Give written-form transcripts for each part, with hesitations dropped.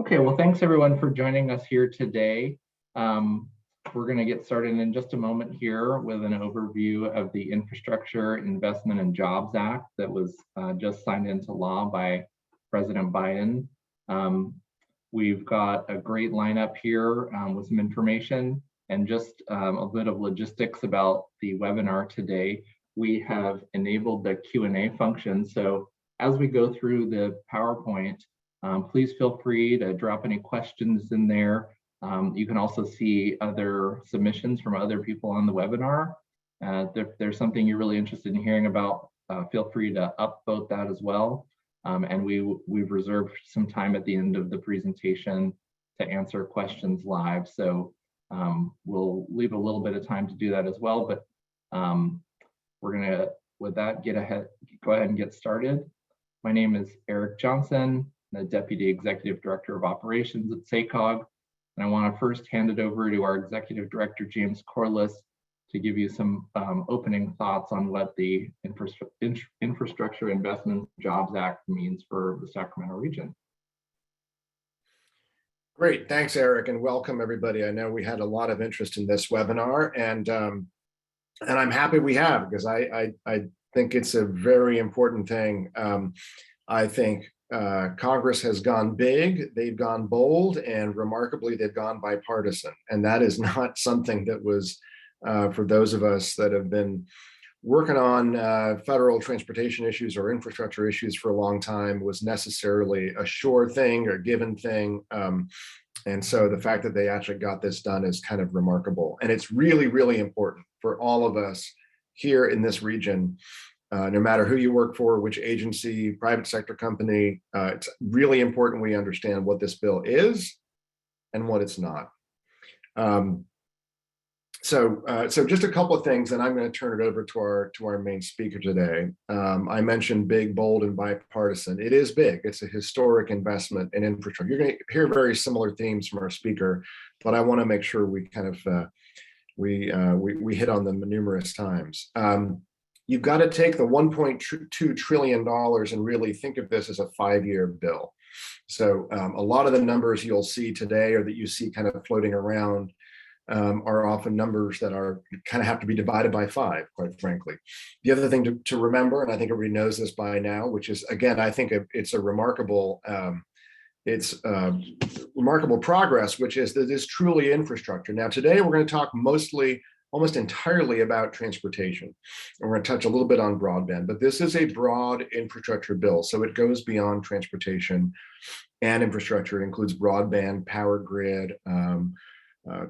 Okay, well, thanks everyone for joining us here today. We're going to get started in just a moment here with an overview of the Infrastructure Investment and Jobs Act that was just signed into law by President Biden. We've got a great lineup here with some information and just a bit of logistics about the webinar today. We have enabled the Q&A function, so as we go through the PowerPoint, please feel free to drop any questions in there. You can also see other submissions from other people on the webinar. If there's something you're really interested in hearing about, feel free to upvote that as well. And we've reserved some time at the end of the presentation to answer questions live. So we'll leave a little bit of time to do that as well. But we're gonna, with that, go ahead and get started. My name is Eric Johnson, the Deputy Executive Director of Operations at SACOG. And I want to first hand it over to our Executive Director, James Corliss, to give you some opening thoughts on what the Infrastructure Investment and Jobs Act means for the Sacramento region. Great, thanks, Eric, and welcome everybody. I know we had a lot of interest in this webinar, and I'm happy we have, because I think it's a very important thing. I think Congress has gone big, they've gone bold, and remarkably, they've gone bipartisan. And that is not something that was, for those of us that have been working on federal transportation issues or infrastructure issues for a long time, was necessarily a sure thing or given thing. And so the fact that they actually got this done is kind of remarkable. And it's really, really important for all of us here in this region. No matter who you work for, which agency, private sector company, it's really important we understand what this bill is and what it's not. So just a couple of things, and I'm going to turn it over to our main speaker today. I mentioned big, bold, and bipartisan. It is big. It's a historic investment in infrastructure. You're going to hear very similar themes from our speaker, but I want to make sure we kind of we hit on them numerous times. You've got to take the $1.2 trillion and really think of this as a 5-year bill. So a lot of the numbers you'll see today, or that you see kind of floating around, are often numbers that are kind of have to be divided by 5, quite frankly. The other thing to remember, and I think everybody knows this by now, which is, again, I think it's a remarkable, remarkable progress, which is that it's truly infrastructure. Now, today we're going to talk almost entirely about transportation. And we're going to touch a little bit on broadband, but this is a broad infrastructure bill. So it goes beyond transportation and infrastructure. It includes broadband, power grid,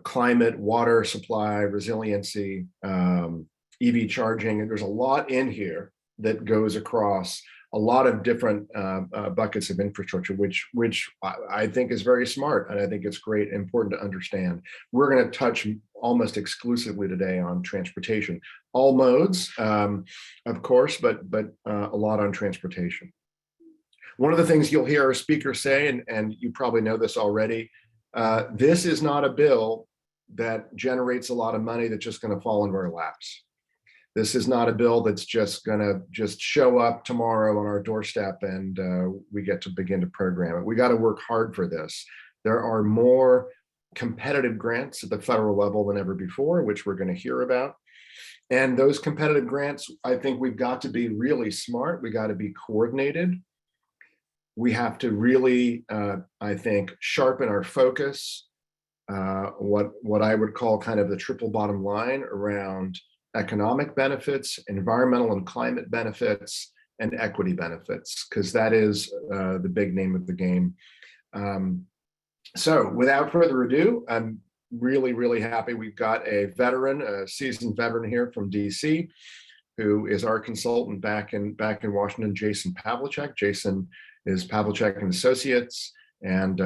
climate, water supply, resiliency, EV charging. And there's a lot in here that goes across a lot of different buckets of infrastructure, which I think is very smart. And I think it's great and important to understand. We're going to touch almost exclusively today on transportation, all modes, of course, but a lot on transportation. One of the things you'll hear our speaker say, and you probably know this already, this is not a bill that generates a lot of money that's just going to fall into our laps. This is not a bill that's just going to show up tomorrow on our doorstep and we get to begin to program it. We got to work hard for this. There are more competitive grants at the federal level than ever before, which we're going to hear about. And those competitive grants, I think we've got to be really smart. We got to be coordinated. We have to really, I think, sharpen our focus, what I would call kind of the triple bottom line around economic benefits, environmental and climate benefits, and equity benefits, because that is the big name of the game. So without further ado, I'm really, really happy we've got a veteran, a seasoned veteran here from DC, who is our consultant back in Washington, Jason Pavlicek. Jason is Pavlicek and Associates, and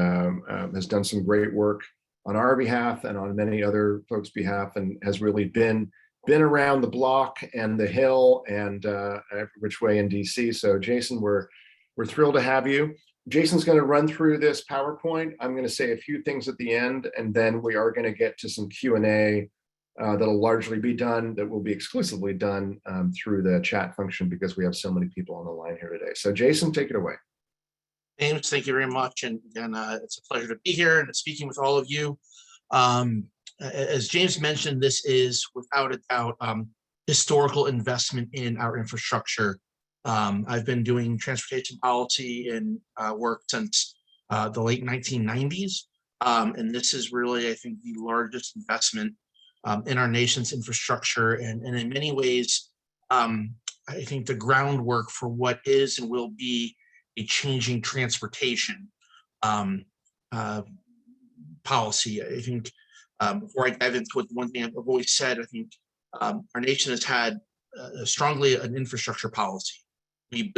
has done some great work on our behalf and on many other folks' behalf, and has really been around the block and the hill and which way in DC. So Jason, we're thrilled to have you. Jason's going to run through this PowerPoint. I'm going to say a few things at the end, and then we are going to get to some Q&A that'll largely be done, that will be exclusively done through the chat function, because we have so many people on the line here today. So Jason, take it away. James, thank you very much. And it's a pleasure to be here and speaking with all of you. As James mentioned, this is without a doubt historical investment in our infrastructure. I've been doing transportation policy and work since the late 1990s. And this is really, I think, the largest investment in our nation's infrastructure. And in many ways, I think the groundwork for what is and will be a changing transportation policy. I think before I dive into it, one thing I've always said, I think our nation has had strongly an infrastructure policy. We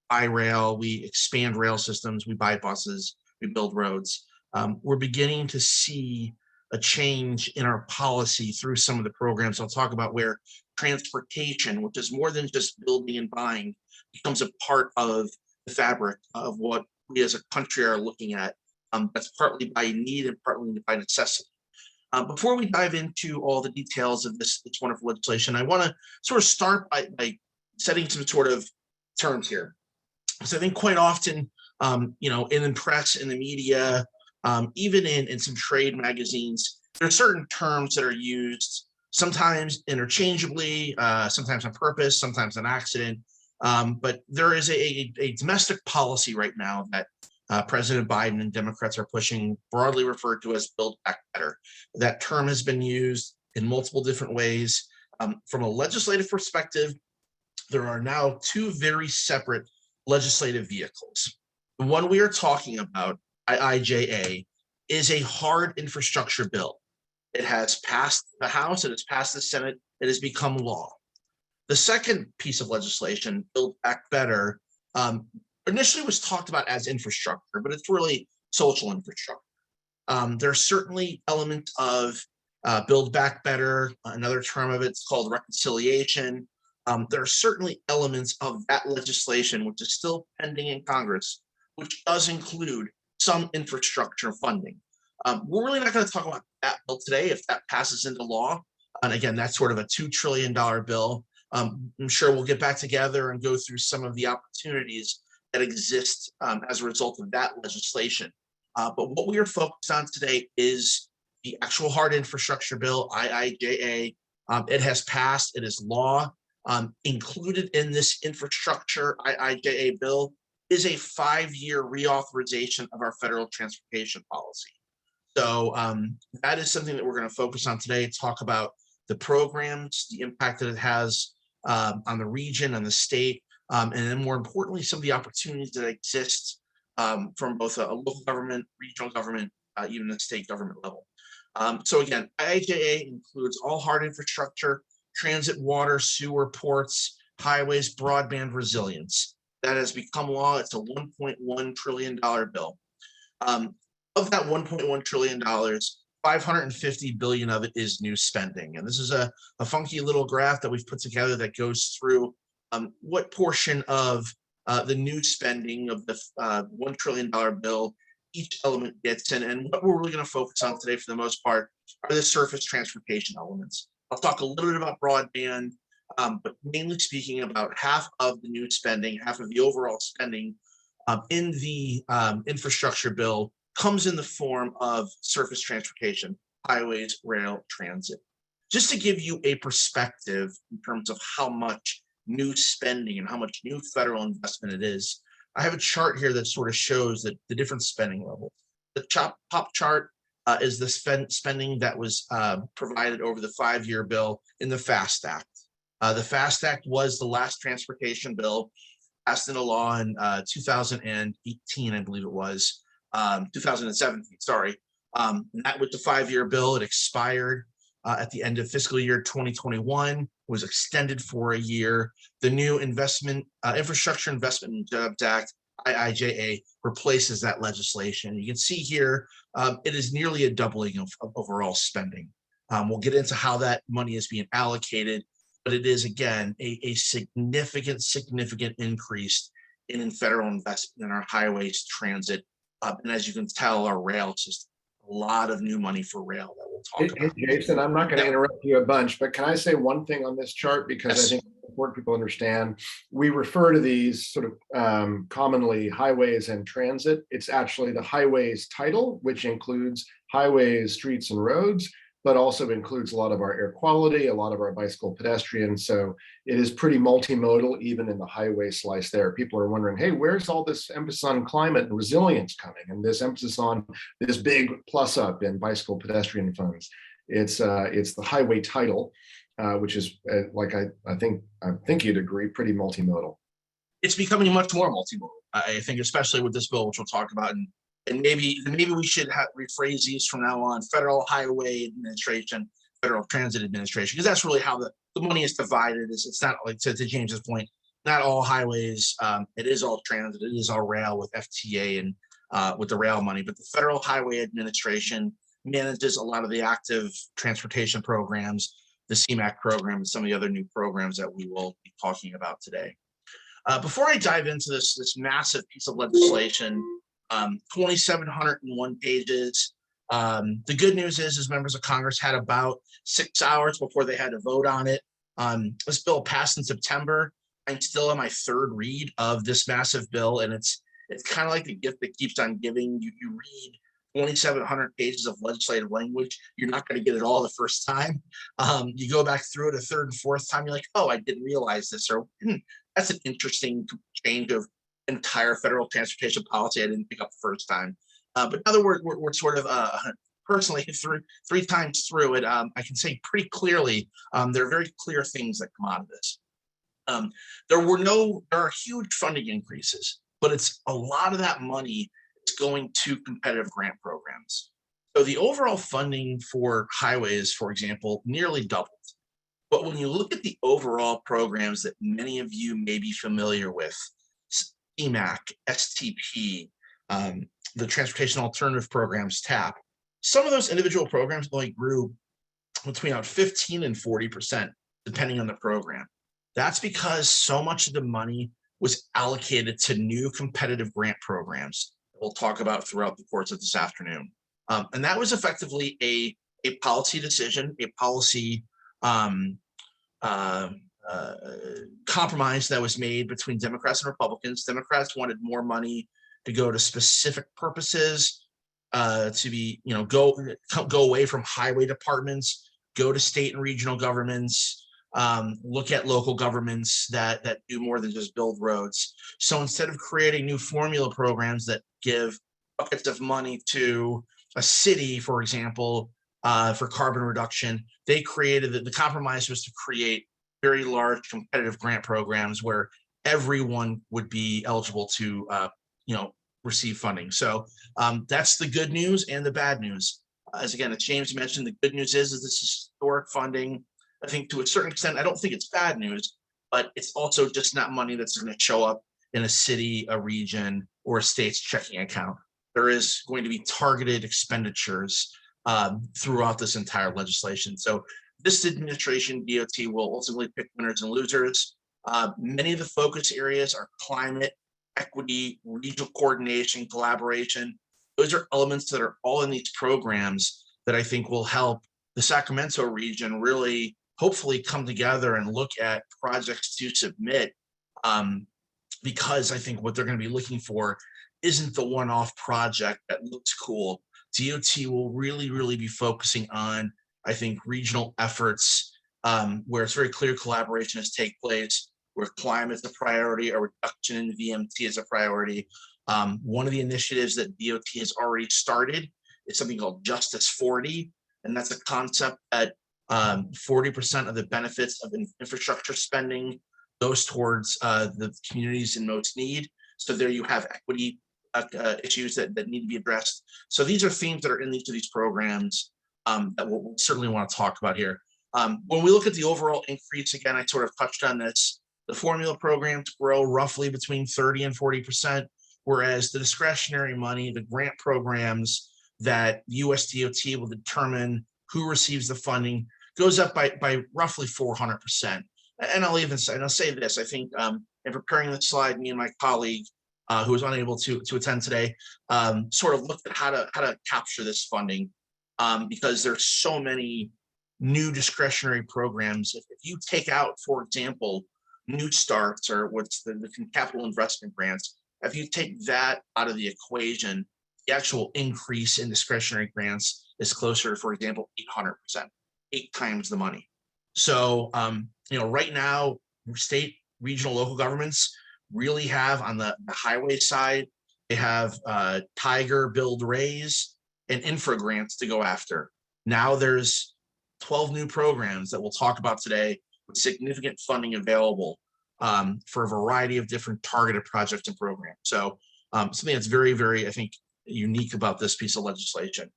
buy rail, we expand rail systems, we buy buses, we build roads. We're beginning to see a change in our policy through some of the programs I'll talk about, where transportation, which is more than just building and buying, becomes a part of the fabric of what we as a country are looking at. That's partly by need and partly by necessity. Before we dive into all the details of this wonderful legislation, I want to sort of start by setting some sort of terms here. So I think quite often, in the press, in the media, even in some trade magazines, there are certain terms that are used sometimes interchangeably, sometimes on purpose, sometimes an accident. But there is a domestic policy right now that President Biden and Democrats are pushing, broadly referred to as Build Back Better. That term has been used in multiple different ways. From a legislative perspective, there are now two very separate legislative vehicles. The one we are talking about, IIJA, is a hard infrastructure bill. It has passed the House, it has passed the Senate, it has become law. The second piece of legislation, Build Back Better, initially was talked about as infrastructure, but it's really social infrastructure. There are certainly elements of Build Back Better, another term of it's called reconciliation. There are certainly elements of that legislation, which is still pending in Congress, which does include some infrastructure funding. We're really not going to talk about that bill today if that passes into law. And again, that's sort of a $2 trillion bill. I'm sure we'll get back together and go through some of the opportunities that exist as a result of that legislation. But what we are focused on today is the actual hard infrastructure bill, IIJA. It has passed, it is law. Included in this infrastructure IIJA bill is a 5-year reauthorization of our federal transportation policy. So that is something that we're going to focus on today, talk about the programs, the impact that it has on the region, on the state, and then more importantly, some of the opportunities that exist from both a local government, regional government, even the state government level. So again, IIJA includes all hard infrastructure, transit, water, sewer, ports, highways, broadband resilience. That has become law. It's a $1.1 trillion bill. Of that $1.1 trillion, $550 billion of it is new spending. And this is a funky little graph that we've put together that goes through what portion of the new spending of the $1 trillion bill each element gets in. And what we're really going to focus on today for the most part are the surface transportation elements. I'll talk a little bit about broadband, but mainly speaking about half of the new spending, half of the overall spending in the infrastructure bill comes in the form of surface transportation, highways, rail, transit. Just to give you a perspective in terms of how much new spending and how much new federal investment it is, I have a chart here that sort of shows that the different spending levels. The top chart is the spending that was provided over the 5-year bill in the FAST Act. The FAST Act was the last transportation bill passed into law in 2018, I believe it was. 2017, sorry. That was the 5-year bill. It expired at the end of fiscal year 2021, was extended for a year. The new Infrastructure Investment and Jobs Act, IIJA, replaces that legislation. You can see here, it is nearly a doubling of overall spending. We'll get into how that money is being allocated, but it is, again, a significant increase in federal investment in our highways, transit, and as you can tell, our rail system. A lot of new money for rail that we'll talk about. Jason, I'm not going to interrupt you a bunch, but can I say one thing on this chart? Because yes. I think important people understand. We refer to these sort of commonly highways and transit. It's actually the highways title, which includes highways, streets, and roads, but also includes a lot of our air quality, a lot of our bicycle pedestrians. So it is pretty multimodal, even in the highway slice there. People are wondering, hey, where's all this emphasis on climate and resilience coming? And this emphasis on this big plus up in bicycle pedestrian funds. It's the highway title, which is like I think you'd agree, pretty multimodal. It's becoming much more multimodal. I think, especially with this bill, which we'll talk about, and maybe we should rephrase these from now on: Federal Highway Administration, Federal Transit Administration, because that's really how the money is divided. It's not like, to James's point, not all highways. It is all transit. It is all rail with FTA and with the rail money. But the Federal Highway Administration manages a lot of the active transportation programs, the CMAQ program, and some of the other new programs that we will be talking about today. Before I dive into this massive piece of legislation, 2,701 pages. The good news is members of Congress had about 6 hours before they had to vote on it. This bill passed in September. I'm still on my third read of this massive bill, and it's kind of like the gift that keeps on giving. You read 2,700 pages of legislative language. You're not going to get it all the first time. You go back through it a third and fourth time, you're like, oh, I didn't realize this, or that's an interesting change of entire federal transportation policy I didn't pick up the first time. But in other words, we're sort of personally three times through it. I can say pretty clearly there are very clear things that come out of this. There are huge funding increases, but it's a lot of that money is going to competitive grant programs. So the overall funding for highways, for example, nearly doubled. But when you look at the overall programs that many of you may be familiar with, CMAQ, STP, the Transportation Alternative Programs, TAP, some of those individual programs only grew between about 15 and 40%, depending on the program. That's because so much of the money was allocated to new competitive grant programs that we'll talk about throughout the course of this afternoon. And that was effectively a policy decision, a policy compromise that was made between Democrats and Republicans. Democrats wanted more money to go to specific purposes, to be, go away from highway departments, go to state and regional governments, look at local governments that do more than just build roads. So instead of creating new formula programs that give buckets of money to a city, for example, for carbon reduction, they created the compromise was to create very large competitive grant programs where everyone would be eligible to receive funding. So that's the good news and the bad news. As James mentioned, the good news is this historic funding. I think to a certain extent, I don't think it's bad news, but it's also just not money that's going to show up in a city, a region, or a state's checking account. There is going to be targeted expenditures throughout this entire legislation. So this administration, DOT, will ultimately pick winners and losers. Many of the focus areas are climate, equity, regional coordination, collaboration. Those are elements that are all in these programs that I think will help the Sacramento region really hopefully come together and look at projects to submit, because I think what they're going to be looking for isn't the one-off project that looks cool. DOT will really be focusing on, I think, regional efforts where it's very clear collaboration has taken place, where climate is a priority, a reduction in VMT is a priority. One of the initiatives that DOT has already started is something called Justice 40, and that's a concept that 40% of the benefits of infrastructure spending goes towards the communities in most need. So there you have equity issues that need to be addressed. So these are themes that are in each of these programs that we'll certainly want to talk about here. When we look at the overall increase, again, I sort of touched on this. The formula programs grow roughly between 30 and 40%, whereas the discretionary money, the grant programs that US DOT will determine who receives the funding, goes up by roughly 400%. And I'll say this, I think in preparing this slide, me and my colleague who was unable to attend today, sort of looked at how to capture this funding, because there's so many new discretionary programs. If you take out, for example, new starts or what's the capital investment grants, if you take that out of the equation, the actual increase in discretionary grants is closer, for example, 800%, 8 times the money. So, right now, state, regional, local governments really have on the highway side, they have Tiger, Build, Raise, and infra grants to go after. Now there's 12 new programs that we'll talk about today with significant funding available for a variety of different targeted projects and programs. So something that's very, very, I think, unique about this piece of legislation.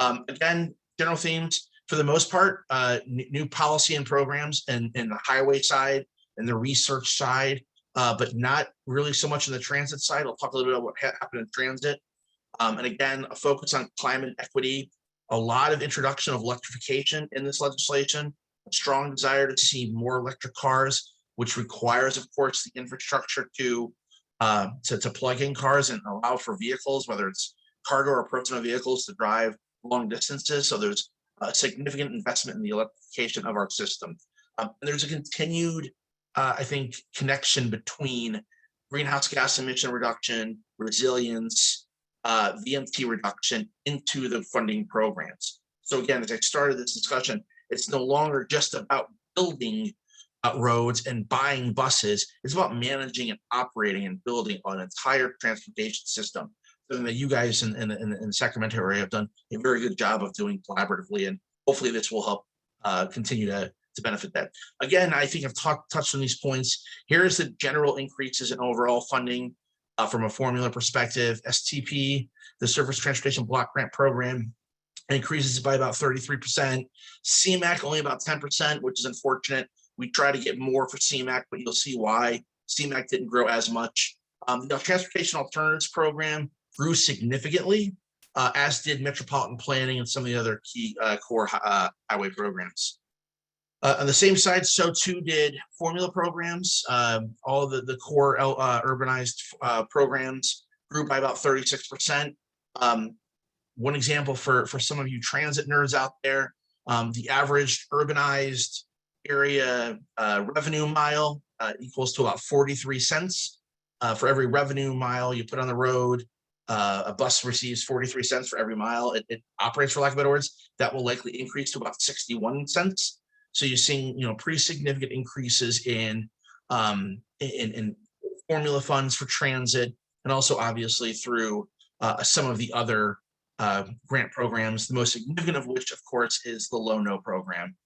Again, general themes, for the most part, new policy and programs and the highway side and the research side, but not really so much in the transit side. I'll talk a little bit about what happened in transit. And again, a focus on climate equity, a lot of introduction of electrification in this legislation, a strong desire to see more electric cars, which requires, of course, the infrastructure to plug in cars and allow for vehicles, whether it's cargo or personal vehicles, to drive long distances. So there's a significant investment in the electrification of our system. And there's a continued, I think, connection between greenhouse gas emission reduction, resilience, VMT reduction into the funding programs. So again, as I started this discussion, it's no longer just about building roads and buying buses. It's about managing and operating and building an entire transportation system. Something that you guys in the Sacramento area have done a very good job of doing collaboratively, and hopefully this will help continue to benefit that. Again, I think I've touched on these points. Here's the general increases in overall funding from a formula perspective. STP, the Surface Transportation Block Grant Program, increases by about 33%. CMAQ only about 10%, which is unfortunate. We try to get more for CMAQ, but you'll see why CMAQ didn't grow as much. The Transportation Alternatives Program grew significantly, as did Metropolitan Planning and some of the other key core highway programs. On the same side, so too did formula programs. All the core urbanized programs grew by about 36%. One example for some of you transit nerds out there, the average urbanized area revenue mile equals to about 43 cents. For every revenue mile you put on the road, a bus receives 43 cents for every mile it operates, for lack of better words. That will likely increase to about 61 cents. So you're seeing, pretty significant increases in formula funds for transit, and also obviously through some of the other grant programs, the most significant of which, of course, is the Low-No program,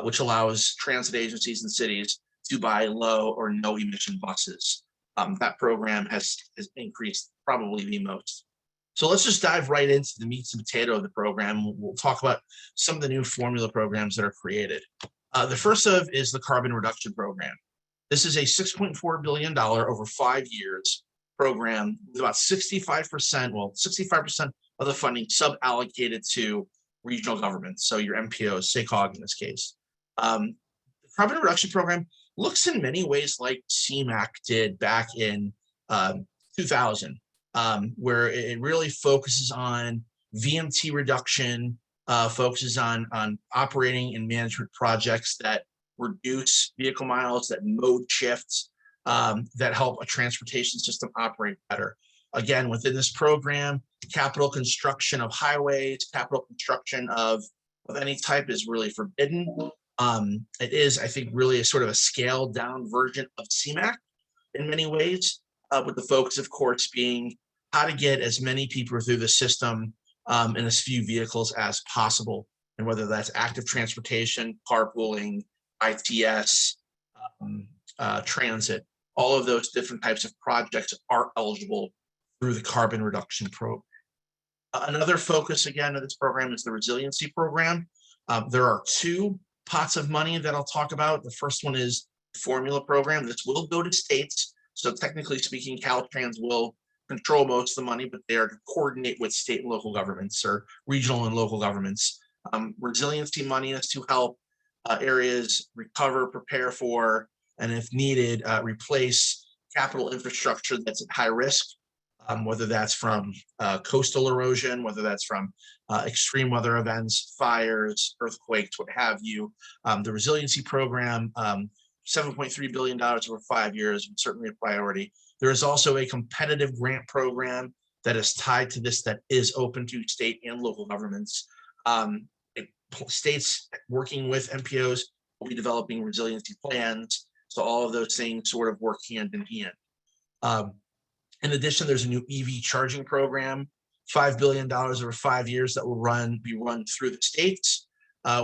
which allows transit agencies and cities to buy low or no emission buses. That program has increased probably the most. So let's just dive right into the meat and potato of the program. We'll talk about some of the new formula programs that are created. The first of is the Carbon Reduction Program. This is a $6.4 billion over 5 years program with about 65% of the funding sub-allocated to regional governments. So your MPOs, SACOG in this case. The Carbon Reduction Program looks in many ways like CMAQ did back in 2000, where it really focuses on VMT reduction, focuses on operating and management projects that reduce vehicle miles, that mode shifts, that help a transportation system operate better. Again, within this program, capital construction of highways, capital construction of any type is really forbidden. It is, I think, really a sort of a scaled down version of CMAQ in many ways, with the focus, of course, being how to get as many people through the system in as few vehicles as possible. And whether that's active transportation, carpooling, ITS, transit, all of those different types of projects are eligible through the Carbon Reduction Program. Another focus, again, of this program is the Resiliency Program. There are 2 pots of money that I'll talk about. The first one is the Formula Program. This will go to states. So technically speaking, Caltrans will control most of the money, but they are to coordinate with state and local governments, or regional and local governments. Resiliency money is to help areas recover, prepare for, and if needed, replace capital infrastructure that's at high risk, whether that's from coastal erosion, whether that's from extreme weather events, fires, earthquakes, what have you. The Resiliency Program $7.3 billion over 5 years, certainly a priority. There is also a competitive grant program that is tied to this that is open to state and local governments. States working with MPOs will be developing resiliency plans. So all of those things sort of work hand in hand. In addition, there's a new EV charging program, $5 billion over 5 years that will be run through the states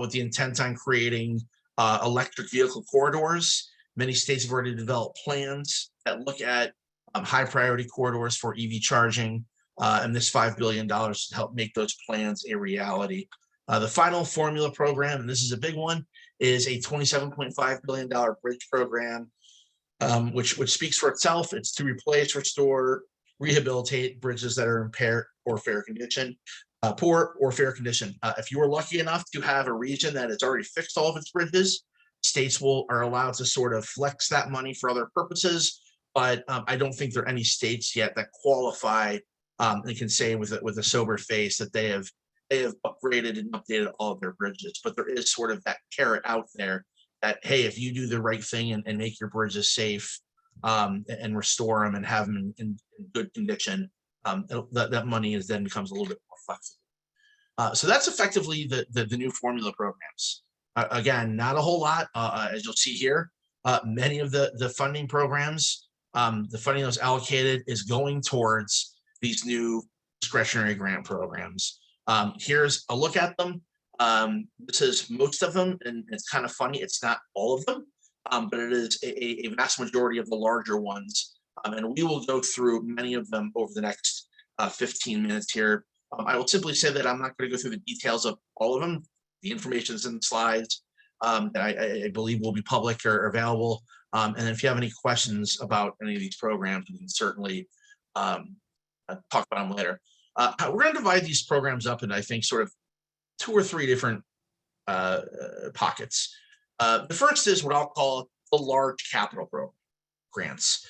with the intent on creating electric vehicle corridors. Many states have already developed plans that look at high priority corridors for EV charging, and this $5 billion to help make those plans a reality. The final formula program, and this is a big one, is a $27.5 billion bridge program, which speaks for itself. It's to replace, restore, rehabilitate bridges that are impaired or fair condition, poor or fair condition. If you are lucky enough to have a region that has already fixed all of its bridges, states are allowed to sort of flex that money for other purposes. But I don't think there are any states yet that qualify and can say with a sober face that they have upgraded and updated all of their bridges. But there is sort of that carrot out there that, hey, if you do the right thing and make your bridges safe and restore them and have them in good condition, that money then becomes a little bit more flexible. So that's effectively the new formula programs. Again, not a whole lot, as you'll see here. Many of the funding programs, the funding that was allocated is going towards these new discretionary grant programs. Here's a look at them. This is most of them, and it's kind of funny. It's not all of them, but it is a vast majority of the larger ones. And we will go through many of them over the next 15 minutes here. I will simply say that I'm not going to go through the details of all of them. The information is in the slides that I believe will be public or available. And if you have any questions about any of these programs, we can certainly talk about them later. We're going to divide these programs up in, I think, sort of 2 or 3 different pockets. The first is what I'll call the large capital program grants.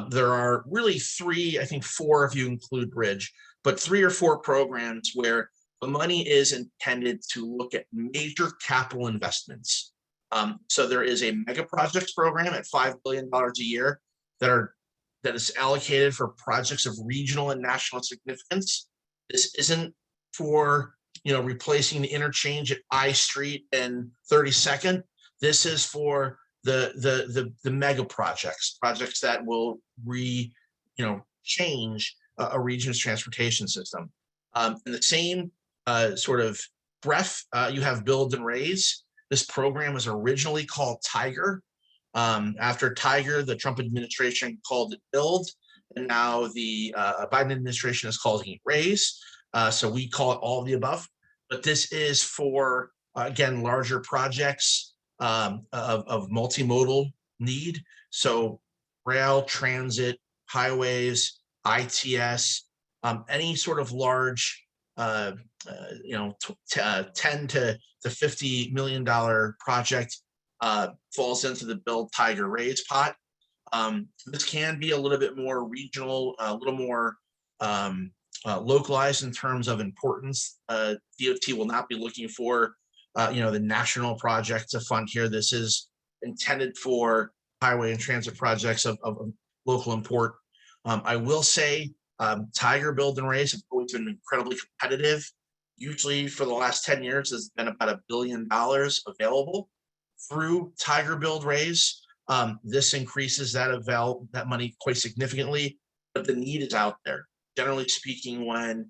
There are really 3, I think 4 if you include bridge, but 3 or 4 programs where the money is intended to look at major capital investments. So there is a mega projects program at $5 billion a year that is allocated for projects of regional and national significance. This isn't for replacing the interchange at I Street and 32nd. This is for the mega projects that will change a region's transportation system. In the same sort of breath, you have Build and Raise. This program was originally called Tiger. After Tiger, the Trump administration called it Build, and now the Biden administration is calling it Raise. So we call it all of the above. But this is for, again, larger projects of multimodal need. So rail, transit, highways, ITS, any sort of large, 10 to $50 million project falls into the Build, Tiger, Raise pot. This can be a little bit more regional, a little more localized in terms of importance. DOT will not be looking for, the national project to fund here. This is intended for highway and transit projects of local import. I will say Tiger, Build, and Raise have always been incredibly competitive. Usually for the last 10 years, there's been about $1 billion available through Tiger, Build, Raise. This increases that money quite significantly, but the need is out there. Generally speaking, when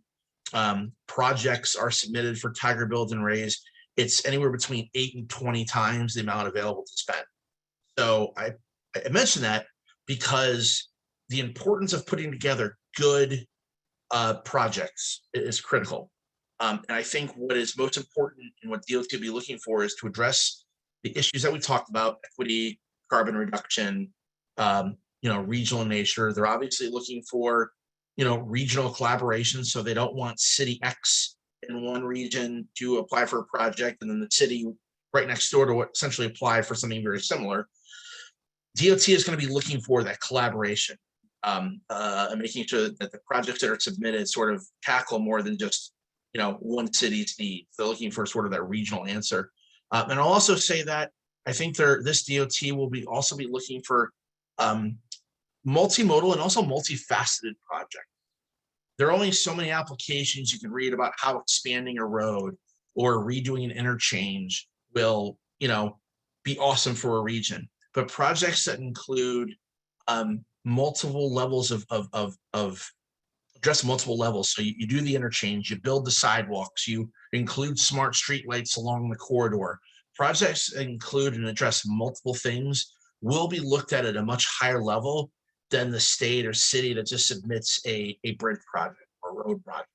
projects are submitted for Tiger, Build, and Raise, it's anywhere between 8 and 20 times the amount available to spend. So I mention that because the importance of putting together good projects is critical. And I think what is most important and what DOT will be looking for is to address the issues that we talked about: equity, carbon reduction, regional in nature. They're obviously looking for, regional collaboration. So they don't want city X in one region to apply for a project and then the city right next door to essentially apply for something very similar. DOT is going to be looking for that collaboration and making sure that the projects that are submitted sort of tackle more than just, one city's need. They're looking for sort of that regional answer. And I'll also say that I think this DOT will also be looking for multimodal and also multifaceted projects. There are only so many applications you can read about how expanding a road or redoing an interchange will, be awesome for a region. But projects that include multiple levels of address multiple levels. So you do the interchange, you build the sidewalks, you include smart streetlights along the corridor. Projects that include and address multiple things will be looked at a much higher level than the state or city that just submits a bridge project or road project.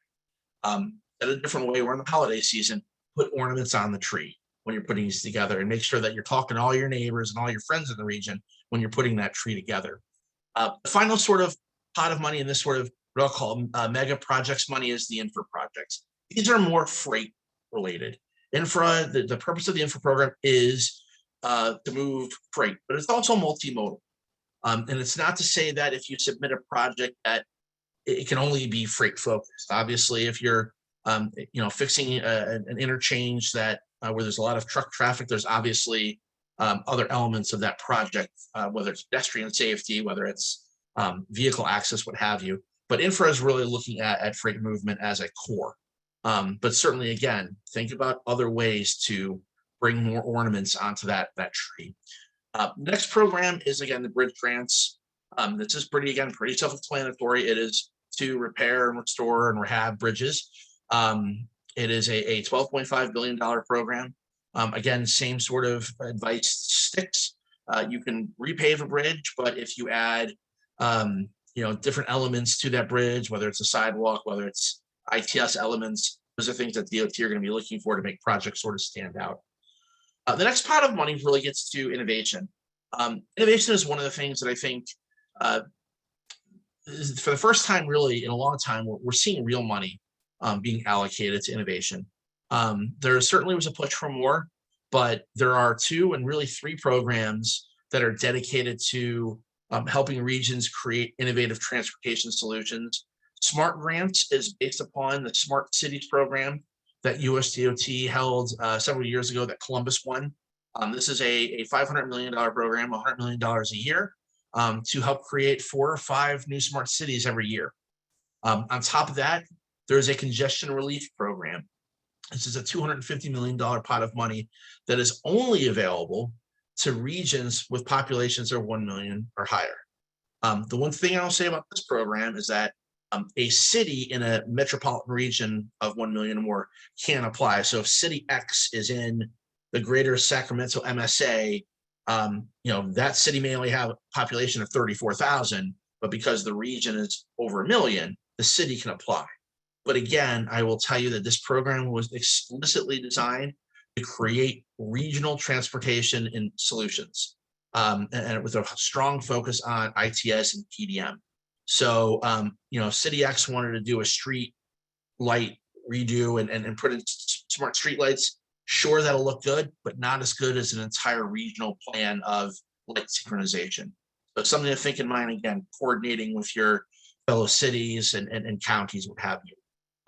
In a different way, we're in the holiday season, put ornaments on the tree when you're putting these together, and make sure that you're talking to all your neighbors and all your friends in the region when you're putting that tree together. The final sort of pot of money in this sort of what I'll call mega projects money is the infra projects. These are more freight related. Infra, the purpose of the infra program is to move freight, but it's also multimodal. And it's not to say that if you submit a project that it can only be freight focused. Obviously, if you're fixing an interchange that where there's a lot of truck traffic, there's obviously other elements of that project, whether it's pedestrian safety, whether it's vehicle access, what have you. But infra is really looking at freight movement as a core. But certainly, again, think about other ways to bring more ornaments onto that tree. Next program is, again, the bridge grants. This is pretty self-explanatory. It is to repair and restore and rehab bridges. It is a $12.5 billion program. Again, same sort of advice sticks. You can repave a bridge, but if you add different elements to that bridge, whether it's a sidewalk, whether it's ITS elements, those are things that DOT are going to be looking for to make projects sort of stand out. The next pot of money really gets to innovation. Innovation is one of the things that I think for the first time really in a long time, we're seeing real money being allocated to innovation. There certainly was a push for more, but there are 2 and really 3 programs that are dedicated to helping regions create innovative transportation solutions. SMART Grants is based upon the Smart Cities program that USDOT held several years ago that Columbus won. This is a $500 million program, $100 million a year, to help create 4 or 5 new smart cities every year. On top of that, there's a congestion relief program. This is a $250 million pot of money that is only available to regions with populations of 1 million or higher. The one thing I'll say about this program is that a city in a metropolitan region of 1 million or more can apply. So if city X is in the greater Sacramento MSA, that city may only have a population of 34,000, but because the region is over 1 million, the city can apply. But again, I will tell you that this program was explicitly designed to create regional transportation and solutions, and with a strong focus on ITS and PDM. So, City X wanted to do a street light redo and put in smart street lights. Sure, that'll look good, but not as good as an entire regional plan of light synchronization. So something to think in mind, again, coordinating with your fellow cities and counties, what have you.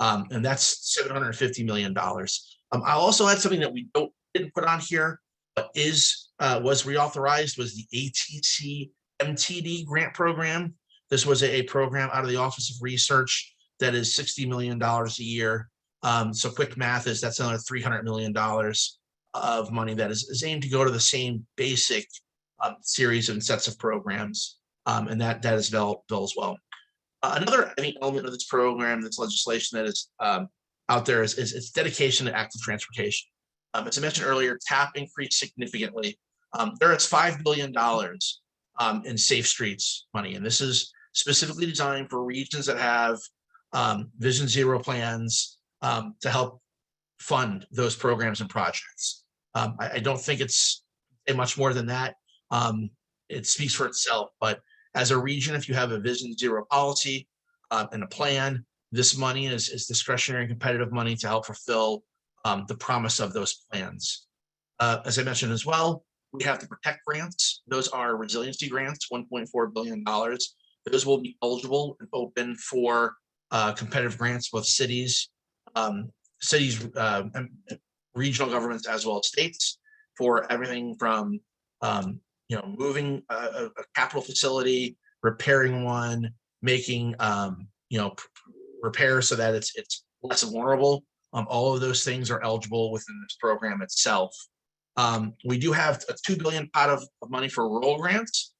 And that's $750 million. I'll also add something that we didn't put on here, but was reauthorized, was the ATC MTD grant program. This was a program out of the Office of Research that is $60 million a year. So quick math is that's another $300 million of money that is aimed to go to the same basic series and sets of programs. And that is bill as well. Another, I think, element of this program, this legislation that is out there is its dedication to active transportation. As I mentioned earlier, TAP increased significantly. There is $5 billion in Safe Streets money, and this is specifically designed for regions that have Vision Zero plans to help fund those programs and projects. I don't think it's much more than that. It speaks for itself, but as a region, if you have a Vision Zero policy and a plan, this money is discretionary and competitive money to help fulfill the promise of those plans. As I mentioned as well, we have the Protect grants. Those are resiliency grants, $1.4 billion. Those will be eligible and open for competitive grants, both cities, regional governments, as well as states. for everything from moving a capital facility, repairing one, making repairs so that it's less vulnerable. All of those things are eligible within this program itself. We do have a $2 billion pot of money for rural grants.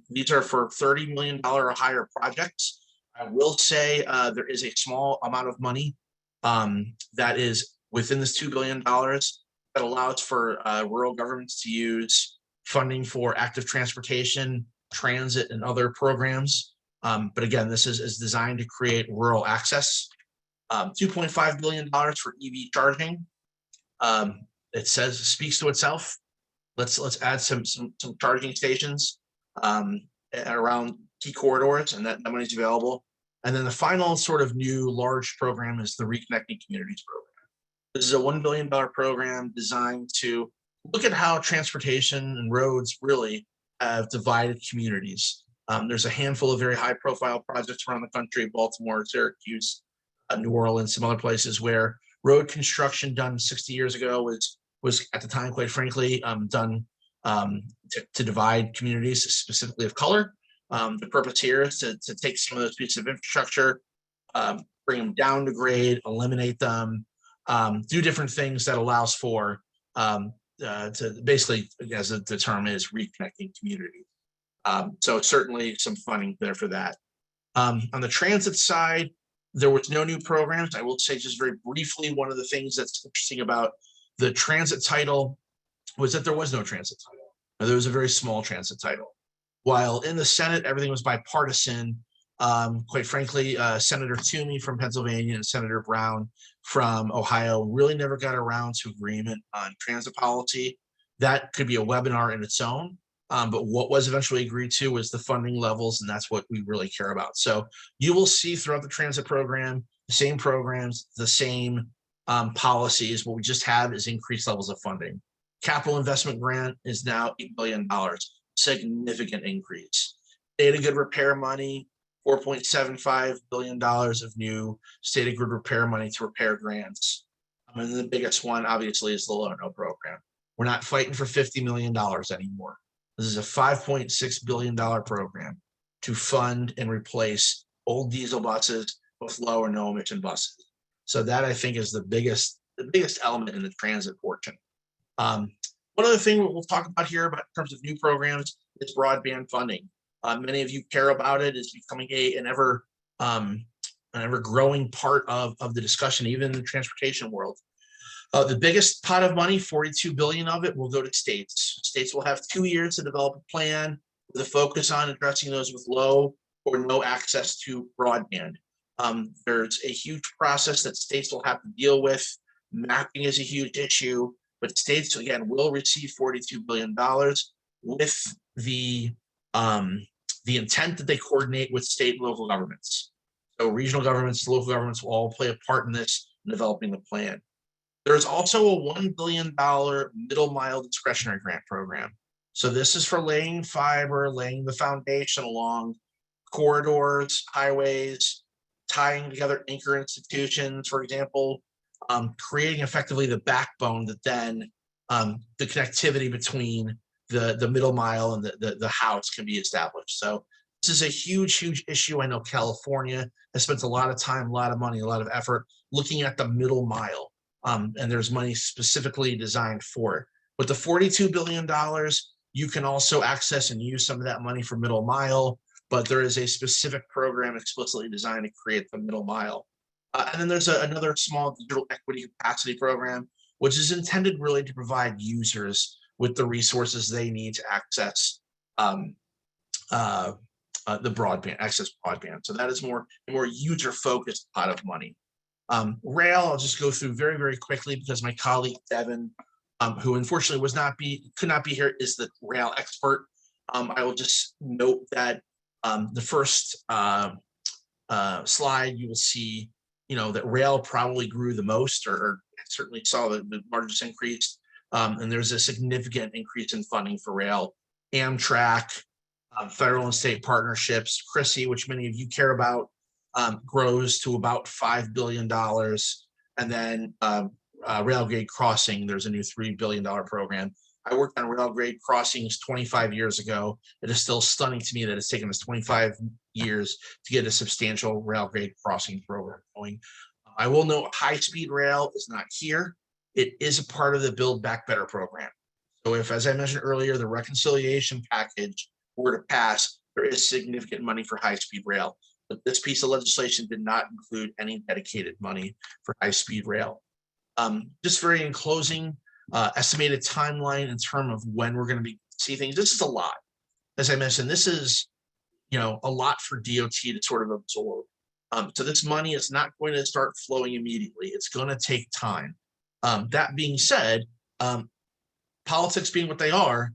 These are for $30 million or higher projects. I will say there is a small amount of money that is within this $2 billion that allows for rural governments to use funding for active transportation, transit, and other programs. But again, this is designed to create rural access. $2.5 billion for EV charging. It speaks to itself. Let's add some charging stations around key corridors, and that money's available. And then the final sort of new large program is the Reconnecting Communities program. This is a $1 billion program designed to look at how transportation and roads really have divided communities. There's a handful of very high profile projects around the country, Baltimore, Syracuse, New Orleans, some other places where road construction done 60 years ago was at the time, quite frankly, done to divide communities, specifically of color. The purpose here is to take some of those pieces of infrastructure, bring them down to grade, eliminate them, do different things that allows for to basically, as the term is, reconnecting communities. So certainly some funding there for that. On the transit side, there was no new programs. I will say just very briefly, one of the things that's interesting about the transit title was that there was no transit title. Now, there was a very small transit title. While in the Senate, everything was bipartisan. Quite frankly, Senator Toomey from Pennsylvania and Senator Brown from Ohio really never got around to agreement on transit policy. That could be a webinar in its own. But what was eventually agreed to was the funding levels, and that's what we really care about. So you will see throughout the transit program, the same programs, the same policies. What we just have is increased levels of funding. Capital investment grant is now $8 billion, significant increase. Data good repair money, $4.75 billion of new state of good repair money to repair grants. And the biggest one, obviously, is the Low-No program. We're not fighting for $50 million anymore. This is a $5.6 billion program to fund and replace old diesel buses with low or no emission buses. So that, I think, is the biggest element in the transit portion. One other thing we'll talk about here in terms of new programs is broadband funding. Many of you care about it. It's becoming an ever growing part of the discussion, even in the transportation world. The biggest pot of money, $42 billion of it, will go to states. States will have 2 years to develop a plan with a focus on addressing those with low or no access to broadband. There's a huge process that states will have to deal with. Mapping is a huge issue, but states, again, will receive $42 billion with the intent that they coordinate with state and local governments. So regional governments, local governments will all play a part in this in developing the plan. There's also a $1 billion middle mile discretionary grant program. So this is for laying fiber, laying the foundation along corridors, highways, tying together anchor institutions, for example, creating effectively the backbone that then the connectivity between the middle mile and the house can be established. So this is a huge issue. I know California has spent a lot of time, a lot of money, a lot of effort looking at the middle mile. And there's money specifically designed for it. With the $42 billion, you can also access and use some of that money for middle mile, but there is a specific program explicitly designed to create the middle mile. And then there's another small digital equity capacity program, which is intended really to provide users with the resources they need to access the broadband, access broadband. So that is a more user-focused pot of money. Rail, I'll just go through very quickly because my colleague Devin, who unfortunately could not be here, is the rail expert. I will just note that the first slide, you will see, that rail probably grew the most, or certainly saw the largest increase. And there's a significant increase in funding for rail. Amtrak, federal and state partnerships, CRISI, which many of you care about, grows to about $5 billion. And then rail grade crossing. There's a new $3 billion program. I worked on rail grade crossings 25 years ago. It is still stunning to me that it's taken us 25 years to get a substantial rail grade crossing program going. I will note high-speed rail is not here. It is a part of the Build Back Better program. So if, as I mentioned earlier, the reconciliation package were to pass, there is significant money for high-speed rail. But this piece of legislation did not include any dedicated money for high-speed rail. Just very in closing, estimated timeline in terms of when we're going to see things. This is a lot. As I mentioned, this is, a lot for DOT to sort of absorb. So this money is not going to start flowing immediately. It's going to take time. That being said, politics being what they are,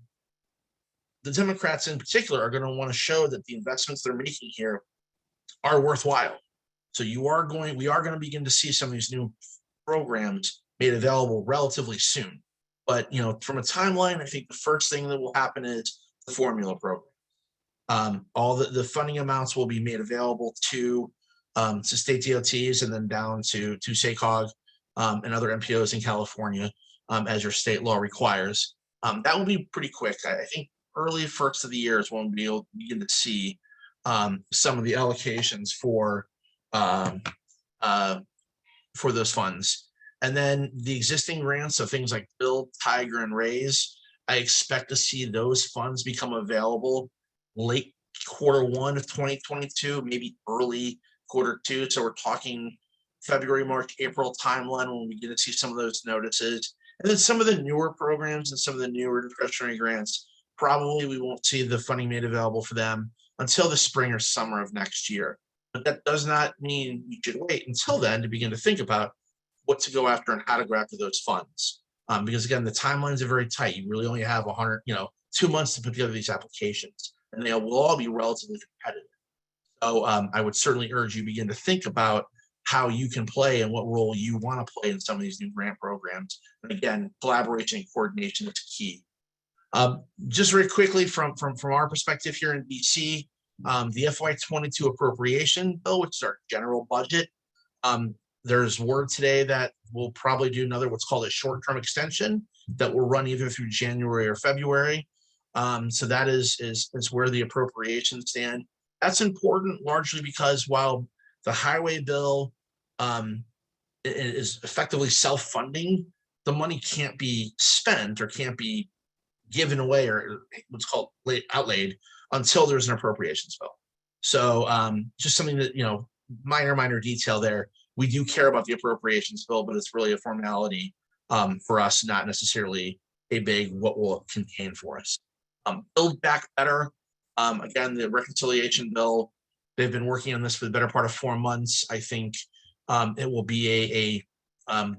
the Democrats in particular are going to want to show that the investments they're making here are worthwhile. So we are going to begin to see some of these new programs made available relatively soon. But from a timeline, I think the first thing that will happen is the formula program. All the funding amounts will be made available to state DOTs and then down to SACOG and other MPOs in California as your state law requires. That will be pretty quick. I think early first of the year is when we'll be able to begin to see some of the allocations for those funds. And then the existing grants of things like Build, Tiger, and Raise, I expect to see those funds become available late Q1 of 2022, maybe early Q2. So we're talking February, March, April timeline when we get to see some of those notices. And then some of the newer programs and some of the newer discretionary grants, probably we won't see the funding made available for them until the spring or summer of next year. But that does not mean you should wait until then to begin to think about what to go after and how to go after those funds. Because again, the timelines are very tight. You really only have 2 months to put together these applications, and they will all be relatively competitive. So I would certainly urge you begin to think about how you can play and what role you want to play in some of these new grant programs. And again, collaboration and coordination is key. Just very quickly from our perspective here in DC, the FY22 appropriation bill, which is our general budget, there's word today that we'll probably do another what's called a short-term extension that will run either through January or February. So that is where the appropriations stand. That's important largely because while the highway bill is effectively self-funding, the money can't be spent or can't be given away or what's called outlaid until there's an appropriations bill. So just something that, minor detail there. We do care about the appropriations bill, but it's really a formality for us, not necessarily a big what will it contain for us. Build Back Better. Again, the reconciliation bill, they've been working on this for the better part of 4 months. I think it will be a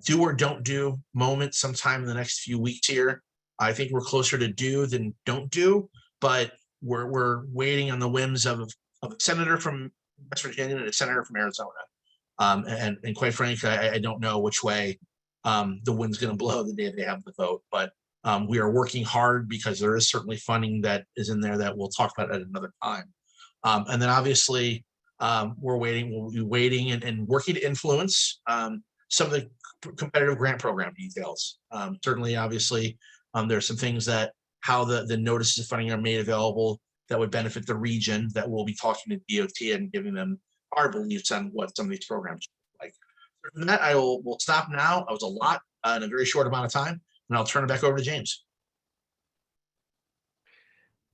do or don't do moment sometime in the next few weeks here. I think we're closer to do than don't do, but we're waiting on the whims of a senator from West Virginia and a senator from Arizona. And quite frankly, I don't know which way the wind's going to blow the day they have the vote, but we are working hard because there is certainly funding that is in there that we'll talk about at another time. And then obviously we'll be waiting and working to influence some of the competitive grant program details. Certainly, obviously, there's some things that how the notices of funding are made available that would benefit the region that we'll be talking to DOT and giving them our beliefs on what some of these programs look like. From that, we'll stop now. That was a lot in a very short amount of time, and I'll turn it back over to James.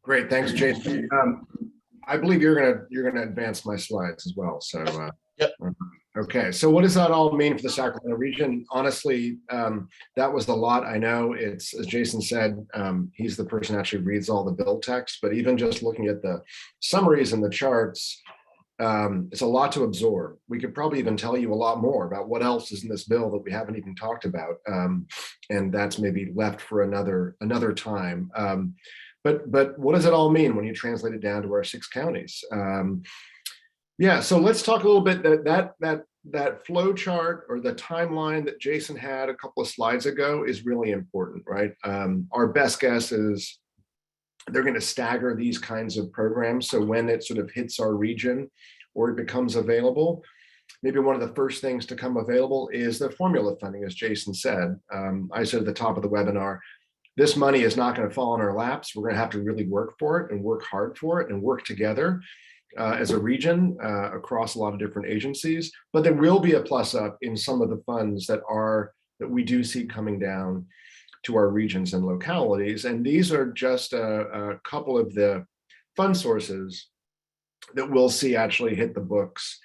Great, thanks, Jason. I believe you're gonna advance my slides as well. So Yep. Okay, so what does that all mean for the Sacramento region? Honestly, that was a lot. I know it's, as Jason said, he's the person who actually reads all the bill text, but even just looking at the summaries and the charts, it's a lot to absorb. We could probably even tell you a lot more about what else is in this bill that we haven't even talked about, and that's maybe left for another time. But what does it all mean when you translate it down to our 6 counties? Yeah, so let's talk a little bit that flow chart or the timeline that Jason had a couple of slides ago is really important, right? Our best guess is they're going to stagger these kinds of programs. So when it sort of hits our region or it becomes available, maybe one of the first things to come available is the formula funding, as Jason said. I said at the top of the webinar, this money is not going to fall in our laps. We're going to have to really work for it and work hard for it and work together as a region across a lot of different agencies. But there will be a plus up in some of the funds that we do see coming down to our regions and localities. And these are just a couple of the fund sources that we'll see actually hit the books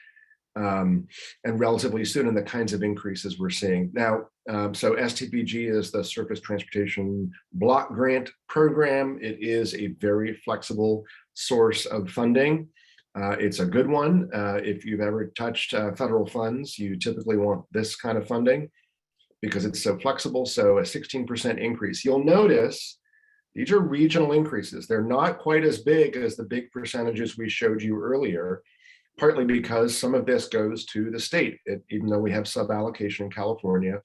and relatively soon, in the kinds of increases we're seeing now. So STPG is the Surface Transportation Block Grant Program. It is a very flexible source of funding. It's a good one. If you've ever touched federal funds, you typically want this kind of funding because it's so flexible. So a 16% increase. You'll notice these are regional increases. They're not quite as big as the big percentages we showed you earlier, partly because some of this goes to the state. Even though we have sub-allocation in California,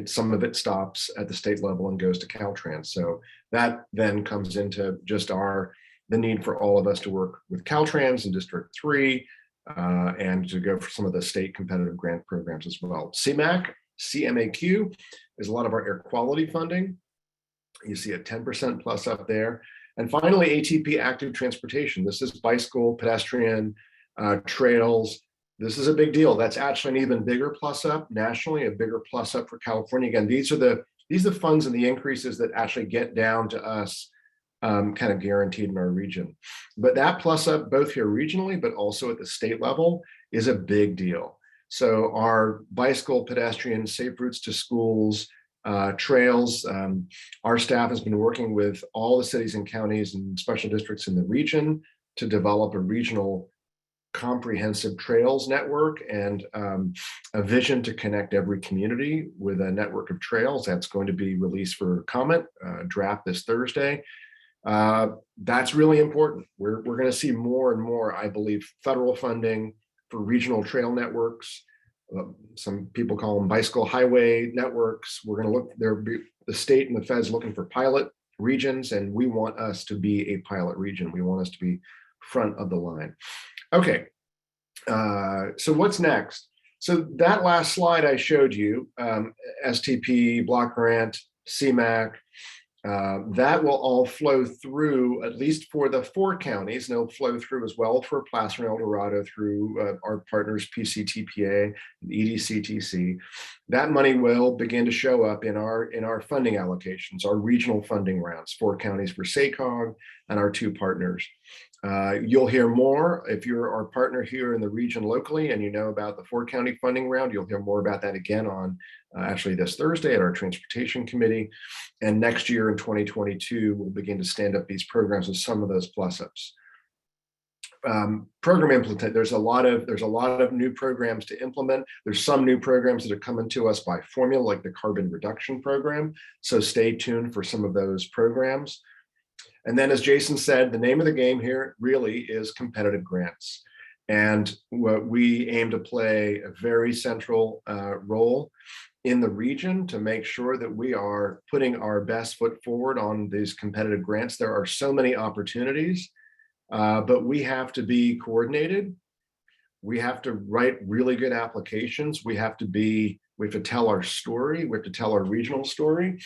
some of it stops at the state level and goes to Caltrans. So that then comes into just the need for all of us to work with Caltrans in District 3 and to go for some of the state competitive grant programs as well. CMAQ is a lot of our air quality funding. You see a 10% plus up there. And finally, ATP active transportation. This is bicycle, pedestrian, trails. This is a big deal. That's actually an even bigger plus up nationally, a bigger plus up for California. Again, these are the funds and the increases that actually get down to us kind of guaranteed in our region. But that plus up both here regionally, but also at the state level is a big deal. So our bicycle, pedestrian, safe routes to schools, trails, our staff has been working with all the cities and counties and special districts in the region to develop a regional comprehensive trails network and a vision to connect every community with a network of trails. That's going to be released for comment, draft this Thursday. That's really important. We're going to see more and more, I believe, federal funding for regional trail networks. Some people call them bicycle highway networks. We're going to look, the state and the feds looking for pilot regions, and we want us to be a pilot region. We want us to be front of the line. Okay, so what's next? So that last slide I showed you, STP, block grant, CMAQ, that will all flow through, at least for the 4 counties, and it'll flow through as well for Placer and El Dorado through our partners PCTPA and EDCTC. That money will begin to show up in our funding allocations, our regional funding rounds, 4 counties for SACOG and our 2 partners. You'll hear more if you're our partner here in the region locally and you know about the 4 county funding round. You'll hear more about that again on actually this Thursday at our transportation committee. And next year in 2022, we'll begin to stand up these programs with some of those plus ups. Program implement, there's a lot of new programs to implement. There's some new programs that are coming to us by formula, like the carbon reduction program. So stay tuned for some of those programs. And then, as Jason said, the name of the game here really is competitive grants. And what we aim to play a very central role in the region to make sure that we are putting our best foot forward on these competitive grants. There are so many opportunities, but we have to be coordinated. We have to write really good applications. We have to tell our story. We have to tell our regional story.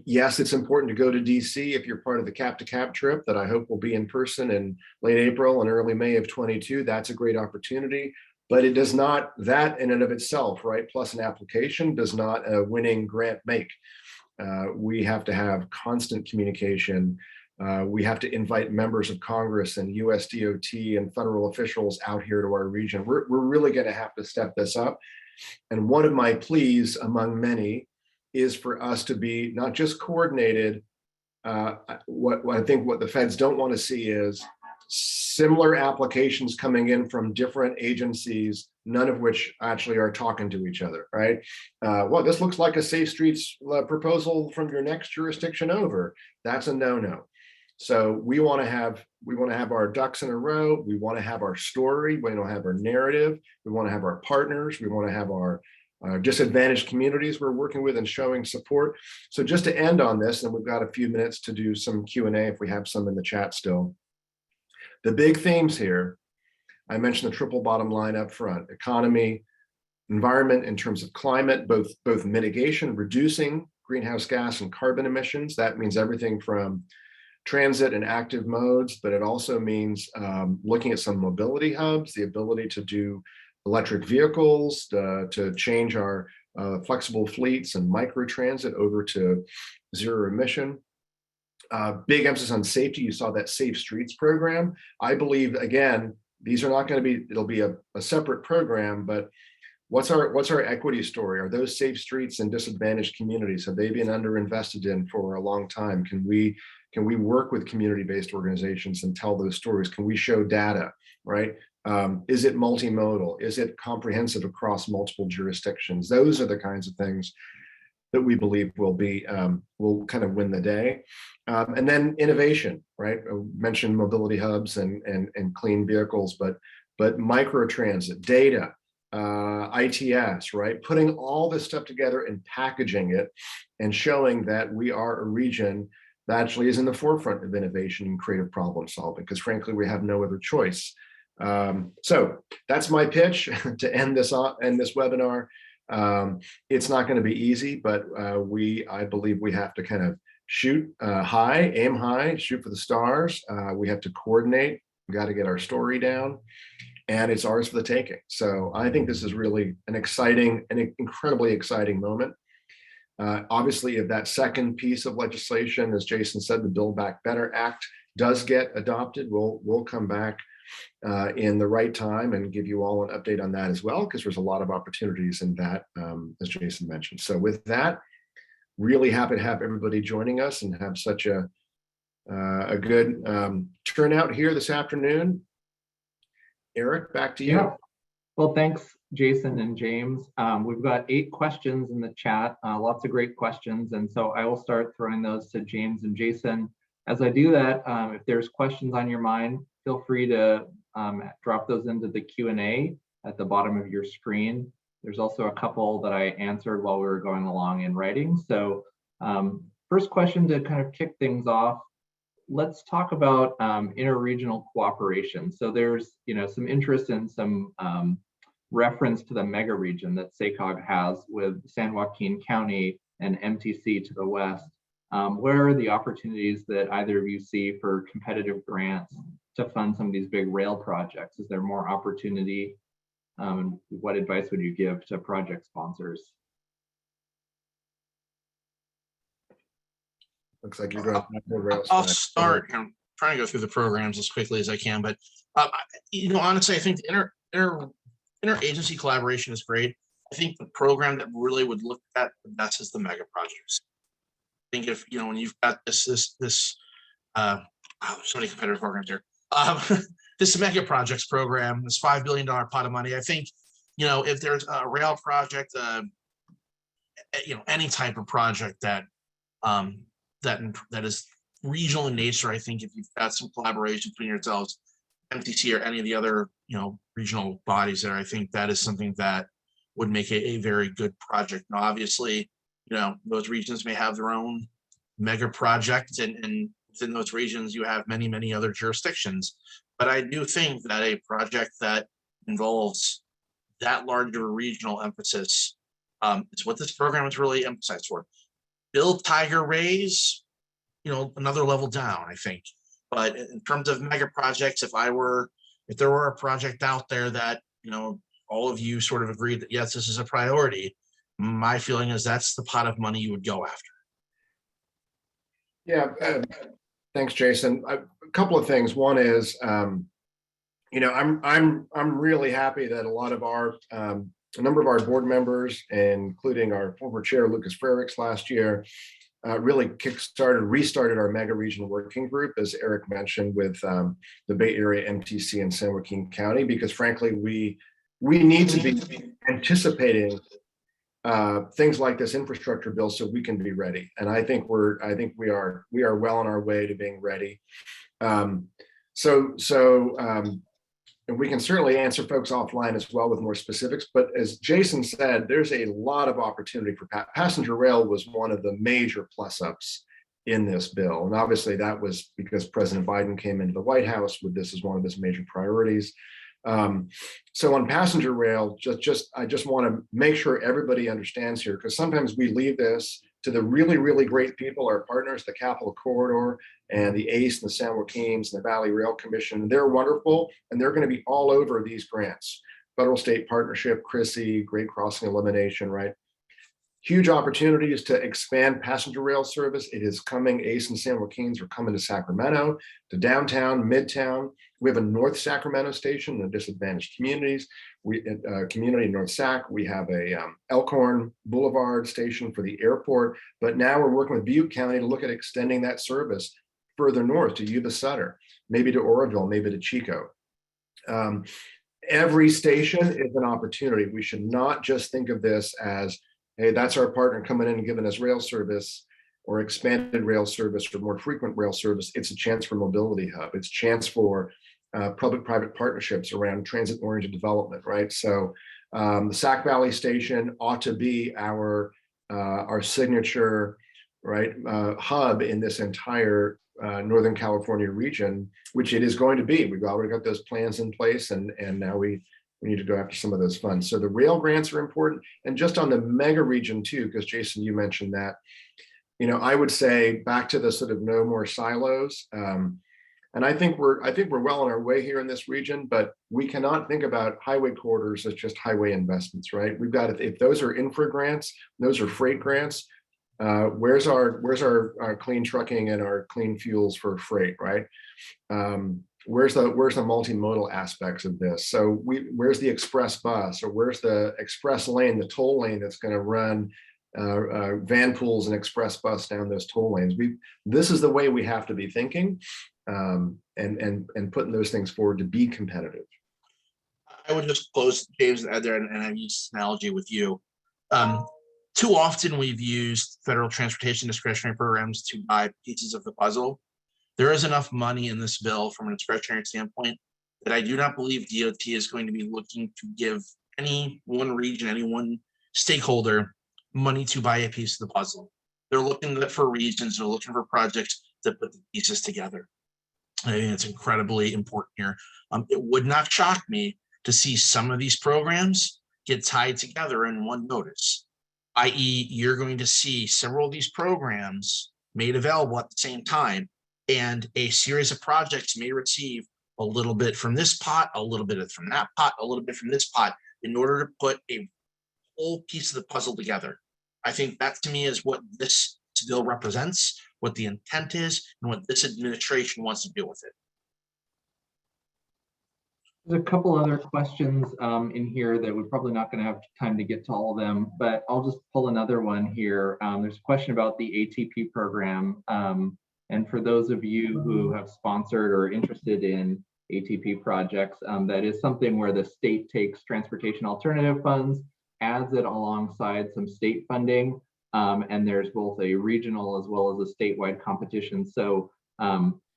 Yes, it's important to go to DC if you're part of the Cap to Cap trip that I hope will be in person in late April and early May of 22. That's a great opportunity, but it does not, that in and of itself, right, plus an application does not a winning grant make. We have to have constant communication. We have to invite members of Congress and USDOT and federal officials out here to our region. We're really going to have to step this up. And one of my pleas among many is for us to be not just coordinated. What I think what the feds don't want to see is similar applications coming in from different agencies, none of which actually are talking to each other, right? Well, this looks like a Safe Streets proposal from your next jurisdiction over. That's a no-no. So we want to have our ducks in a row. We want to have our story. We want to have our narrative. We want to have our partners. We want to have our disadvantaged communities we're working with and showing support. So just to end on this, and we've got a few minutes to do some Q&A if we have some in the chat still. The big themes here, I mentioned the triple bottom line up front: economy, environment in terms of climate, both mitigation, reducing greenhouse gas and carbon emissions. That means everything from transit and active modes, but it also means looking at some mobility hubs, the ability to do electric vehicles, to change our flexible fleets and micro transit over to zero emission. Big emphasis on safety. You saw that Safe Streets program. I believe, again, these are not going to be, it'll be a separate program, but what's our equity story? Are those safe streets in disadvantaged communities? Have they been underinvested in for a long time? Can we work with community-based organizations and tell those stories? Can we show data, right? Is it multimodal? Is it comprehensive across multiple jurisdictions? Those are the kinds of things that we believe will kind of win the day. And then innovation, right? I mentioned mobility hubs and clean vehicles, but micro transit, data, ITS, right? Putting all this stuff together and packaging it and showing that we are a region that actually is in the forefront of innovation and creative problem solving, because frankly, we have no other choice. So that's my pitch to end this webinar. It's not going to be easy, but I believe we have to kind of shoot high, aim high, shoot for the stars. We have to coordinate. We got to get our story down, and it's ours for the taking. So I think this is really an incredibly exciting moment. Obviously, if that second piece of legislation, as Jason said, the Build Back Better Act does get adopted, we'll come back in the right time and give you all an update on that as well, because there's a lot of opportunities in that, as Jason mentioned. So with that, really happy to have everybody joining us and have such a good turnout here this afternoon. Eric, back to you. Yeah. Well, thanks, Jason and James. We've got 8 questions in the chat, lots of great questions. And so I will start throwing those to James and Jason. As I do that, if there's questions on your mind, feel free to drop those into the Q&A at the bottom of your screen. There's also a couple that I answered while we were going along in writing. So first question to kind of kick things off, let's talk about interregional cooperation. So there's some interest in some reference to the mega region that SACOG has with San Joaquin County and MTC to the west. Where are the opportunities that either of you see for competitive grants to fund some of these big rail projects? Is there more opportunity? What advice would you give to project sponsors? Looks like you're going. I'll start. I'm trying to go through the programs as quickly as I can, but honestly, I think the interagency collaboration is great. I think the program that really would look at the best is the mega projects. I think if when you've got this so many competitive programs here. This mega projects program, this $5 billion pot of money. I think if there's a rail project, any type of project that is regional in nature, I think if you've got some collaboration between yourselves, MTC or any of the other regional bodies there, I think that is something that would make a very good project. Now, obviously, those regions may have their own mega projects, and within those regions, you have many, many other jurisdictions. But I do think that a project that involves that larger regional emphasis is what this program is really emphasized for. Build, tiger, raise, another level down, I think. But in terms of mega projects, if there were a project out there that, all of you sort of agreed that, yes, this is a priority, my feeling is that's the pot of money you would go after. Yeah, thanks, Jason. A couple of things. One is, I'm really happy that a number of our board members, including our former chair Lucas Frerichs last year, really restarted our mega region working group, as Eric mentioned, with the Bay Area MTC and San Joaquin County, because frankly, we need to be anticipating things like this infrastructure bill so we can be ready. And I think we are well on our way to being ready. And we can certainly answer folks offline as well with more specifics. But as Jason said, there's a lot of opportunity for passenger rail. Was one of the major plus ups in this bill. And obviously that was because President Biden came into the White House with this as one of his major priorities. So on passenger rail, I just want to make sure everybody understands here, because sometimes we leave this to the really, really great people, our partners, the Capital Corridor and the ACE and the San Joaquins and the Valley Rail Commission. They're wonderful, and they're going to be all over these grants. Federal State Partnership, CRISI, Great Crossing Elimination, right? Huge opportunities to expand passenger rail service. It is coming. ACE and San Joaquins are coming to Sacramento, to downtown, midtown. We have a North Sacramento station in disadvantaged communities. Community in North Sac. We have a Elkhorn Boulevard station for the airport. But now we're working with Butte County to look at extending that service further north to Yuba Sutter, maybe to Oroville, maybe to Chico. Every station is an opportunity. We should not just think of this as, hey, that's our partner coming in and giving us rail service or expanded rail service or more frequent rail service. It's a chance for mobility hub. It's a chance for public-private partnerships around transit-oriented development, right? So the Sac Valley Station ought to be our signature, right, hub in this entire Northern California region, which it is going to be. We've already got those plans in place, and now we need to go after some of those funds. So the rail grants are important, and just on the mega region too, because Jason, you mentioned that. You know, I would say back to the sort of no more silos. And I think we're well on our way here in this region, but we cannot think about highway corridors as just highway investments, right? We've got, if those are infra grants, those are freight grants. Where's our clean trucking and our clean fuels for freight, right? Where's the multimodal aspects of this? So where's the express bus, or where's the express lane, the toll lane that's going to run van pools and express bus down those toll lanes? This is the way we have to be thinking, and putting those things forward to be competitive. I would just close, James, there, and I use this analogy with you. Too often we've used federal transportation discretionary programs to buy pieces of the puzzle. There is enough money in this bill from a discretionary standpoint that I do not believe DOT is going to be looking to give any one region, any one stakeholder money to buy a piece of the puzzle. They're looking for regions, they're looking for projects that put the pieces together. I think it's incredibly important here. It would not shock me to see some of these programs get tied together in one notice, i.e. you're going to see several of these programs made available at the same time, and a series of projects may receive a little bit from this pot, a little bit from that pot, a little bit from this pot, in order to put a whole piece of the puzzle together. I think that to me is what this bill represents, what the intent is, and what this administration wants to do with it. There's a couple other questions in here that we're probably not going to have time to get to all of them, but I'll just pull another one here. There's a question about the ATP program. And for those of you who have sponsored or interested in ATP projects, that is something where the state takes transportation alternative funds, adds it alongside some state funding, and there's both a regional as well as a statewide competition. So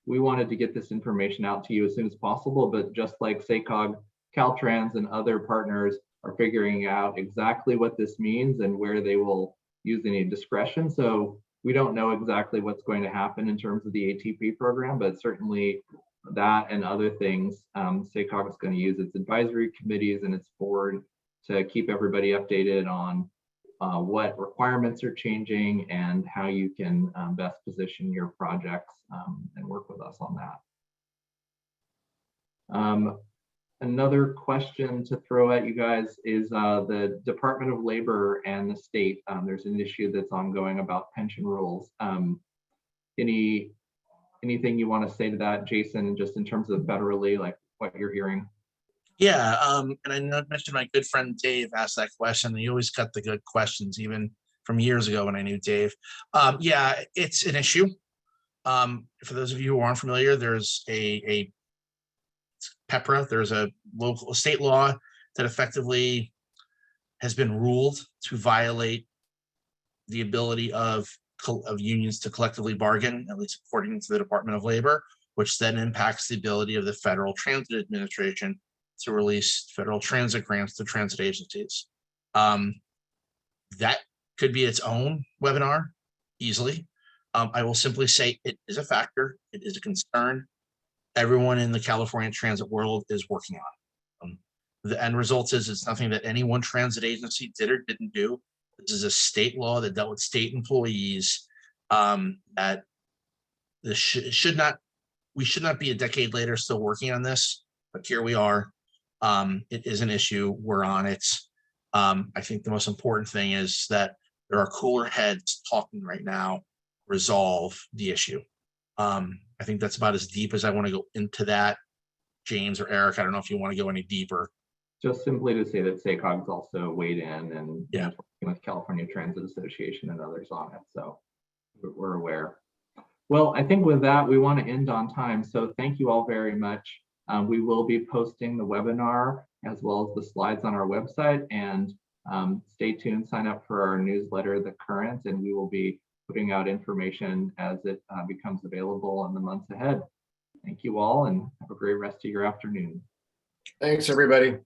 we wanted to get this information out to you as soon as possible, but just like SACOG, Caltrans, and other partners are figuring out exactly what this means and where they will use any discretion. So we don't know exactly what's going to happen in terms of the ATP program, but certainly that and other things, SACOG is going to use its advisory committees and its board to keep everybody updated on what requirements are changing and how you can best position your projects and work with us on that. Another question to throw at you guys is the Department of Labor and the state. There's an issue that's ongoing about pension rules. Anything you want to say to that, Jason, just in terms of federally, like what you're hearing? Yeah, and I mentioned my good friend Dave asked that question. He always got the good questions, even from years ago when I knew Dave. Yeah, it's an issue. For those of you who aren't familiar, there's a PEPRA. There's a local state law that effectively has been ruled to violate the ability of unions to collectively bargain, at least according to the Department of Labor, which then impacts the ability of the Federal Transit Administration to release federal transit grants to transit agencies. That could be its own webinar easily. I will simply say it is a factor. It is a concern everyone in the California transit world is working The end result is it's nothing that any one transit agency did or didn't do. This is a state law that dealt with state employees, that this should not, we should not be a decade later still working on this, but here we are. It is an issue. We're on it. I think the most important thing is that there are cooler heads talking right now, resolve the issue. I think that's about as deep as I want to go into that. James or Eric, I don't know if you want to go any deeper. Just simply to say that SACOG's also weighed in and Yeah. working with California Transit Association and others on it. So we're aware. Well, I think with that, we want to end on time. So thank you all very much. We will be posting the webinar as well as the slides on our website, and stay tuned, sign up for our newsletter, The Current, and we will be putting out information as it becomes available in the months ahead. Thank you all and have a great rest of your afternoon. Thanks, everybody.